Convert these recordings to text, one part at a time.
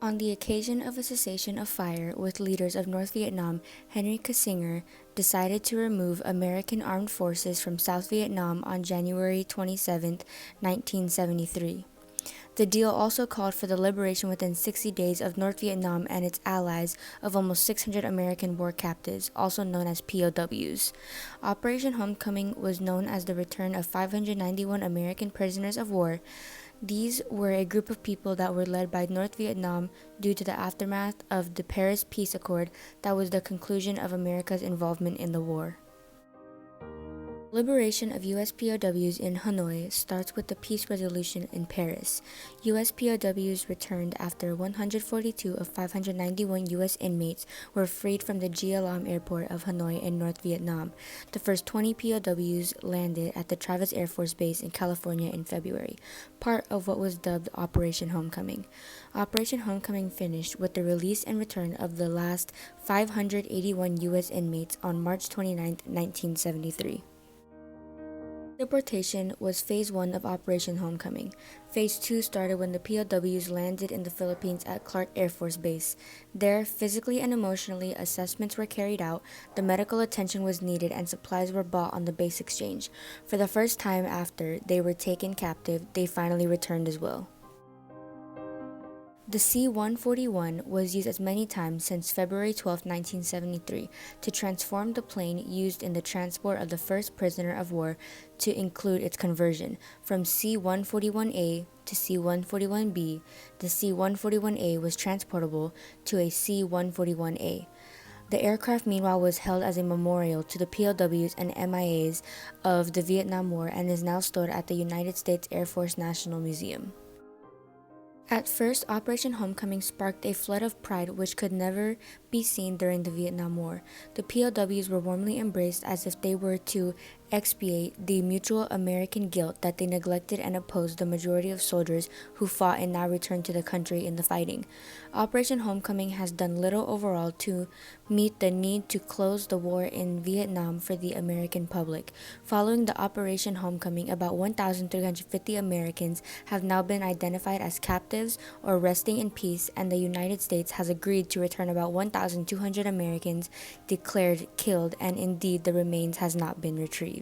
On the occasion of a cessation of fire with leaders of North Vietnam, Henry Kissinger decided to remove American armed forces from South Vietnam on January 27, 1973. The deal also called for the liberation within 60 days of North Vietnam and its allies of almost 600 American war captives, also known as POWs. Operation Homecoming was known as the return of 591 American prisoners of war. These were a group of people that were led by North Vietnam due to the aftermath of the Paris Peace Accord that was the conclusion of America's involvement in the war. Liberation of U.S. POWs in Hanoi starts with the peace resolution in Paris. U.S. POWs returned after 142 of 591 U.S. inmates were freed from the Gia Lam airport of Hanoi in North Vietnam. The first 20 POWs landed at the Travis Air Force Base in California in February, part of what was dubbed Operation Homecoming. Operation Homecoming finished with the release and return of the last 581 U.S. inmates on March 29, 1973. Deportation was Phase 1 of Operation Homecoming. Phase 2 started when the POWs landed in the Philippines at Clark Air Force Base. There, physically and emotionally, assessments were carried out, the medical attention was needed, and supplies were bought on the base exchange. For the first time after they were taken captive, they finally returned as well. The C-141 was used as many times since February 12, 1973, to transform the plane used in the transport of the first prisoner of war to include its conversion from C-141A to C-141B. The C-141A was transportable to a C-141A. The aircraft meanwhile was held as a memorial to the POWs and MIAs of the Vietnam War and is now stored at the United States Air Force National Museum. At first, Operation Homecoming sparked a flood of pride which could never be seen during the Vietnam War. The POWs were warmly embraced as if they were to expiate the mutual American guilt that they neglected and opposed the majority of soldiers who fought and now returned to the country in the fighting. Operation Homecoming has done little overall to meet the need to close the war in Vietnam for the American public. Following the Operation Homecoming, about 1,350 Americans have now been identified as captives or resting in peace, and the United States has agreed to return about 1,200 Americans declared killed, and indeed the remains has not been retrieved.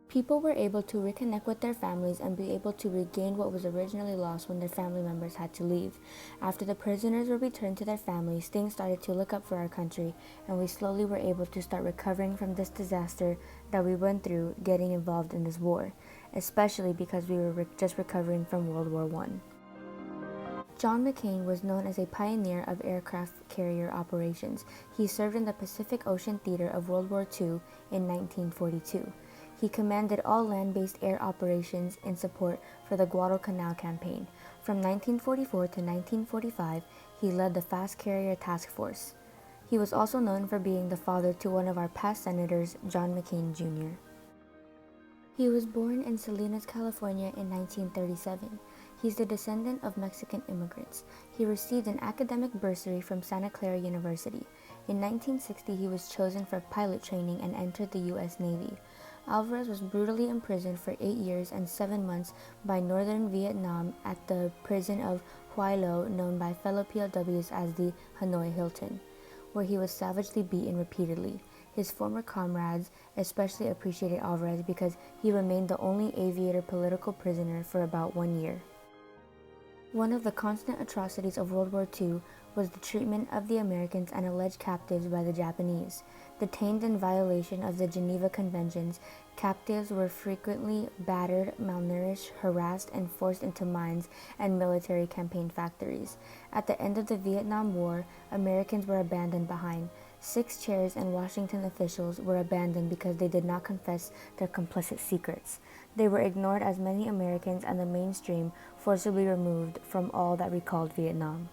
People were able to reconnect with their families and be able to regain what was originally lost when their family members had to leave. After the prisoners were returned to their families, things started to look up for our country, and we slowly were able to start recovering from this disaster that we went through getting involved in this war, especially because we were just recovering from World War I. John McCain was known as a pioneer of aircraft carrier operations. He served in the Pacific Ocean Theater of World War II in 1942. He commanded all land-based air operations in support for the Guadalcanal campaign. From 1944 to 1945, he led the Fast Carrier Task Force. He was also known for being the father to one of our past senators, John McCain Jr. He was born in Salinas, California in 1937. He's the descendant of Mexican immigrants. He received an academic bursary from Santa Clara University. In 1960, he was chosen for pilot training and entered the U.S. Navy. Alvarez was brutally imprisoned for 8 years and 7 months by Northern Vietnam at the prison of Hoi Lo, known by fellow POWs as the Hanoi Hilton, where he was savagely beaten repeatedly. His former comrades especially appreciated Alvarez because he remained the only aviator political prisoner for about 1 year. One of the constant atrocities of World War II was the treatment of the Americans and alleged captives by the Japanese. Detained in violation of the Geneva Conventions, captives were frequently battered, malnourished, harassed, and forced into mines and military campaign factories. At the end of the Vietnam War, Americans were abandoned behind. 6 chairs and Washington officials were abandoned because they did not confess their complicit secrets. They were ignored as many Americans and the mainstream forcibly removed from all that recalled Vietnam.